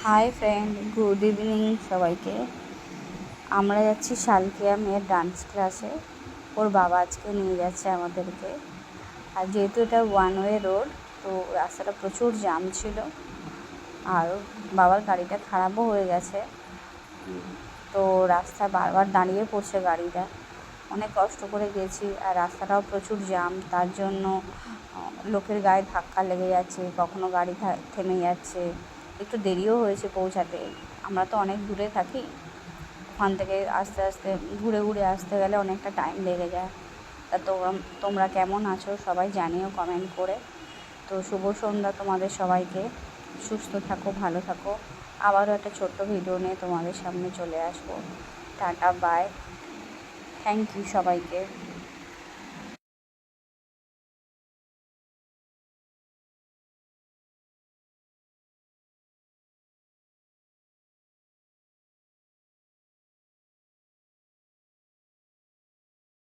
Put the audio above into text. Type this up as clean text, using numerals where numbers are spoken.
Hi friend, good evening সবাইকে। আমরা যাচ্ছি শালকিয়া মেয়ের ডান্স ক্লাসে। ওর বাবা আজকে নিয়ে যাচ্ছে আমাদেরকে। আর যেহেতু এটা ওয়ান ওয়ে রোড, তো রাস্তাটা প্রচুর জ্যাম ছিল, আর বাবার গাড়িটা খারাপও হয়ে গেছে। তো রাস্তায় বারবার দাঁড়িয়ে পড়ছে গাড়িটা। অনেক কষ্ট করে গেছি, আর রাস্তাটাও প্রচুর জ্যাম, তার জন্য লোকের গায়ে ধাক্কা লেগে যাচ্ছে, কখনো গাড়ি থেমে যাচ্ছে, একটু দেরিও হয়েছে পৌঁছাতে। আমরা তো অনেক দূরে থাকি, ওখান থেকে আস্তে আস্তে ঘুরে ঘুরে আসতে গেলে অনেকটা টাইম লেগে যায়। তা তোমরা কেমন আছো সবাই জানিও কমেন্ট করে। তো শুভ সন্ধ্যা তোমাদের সবাইকে। সুস্থ থাকো, ভালো থাকো। আবারও একটা ছোট্ট ভিডিও নিয়ে তোমাদের সামনে চলে আসবো। টাটা, বাই, থ্যাংক ইউ সবাইকে।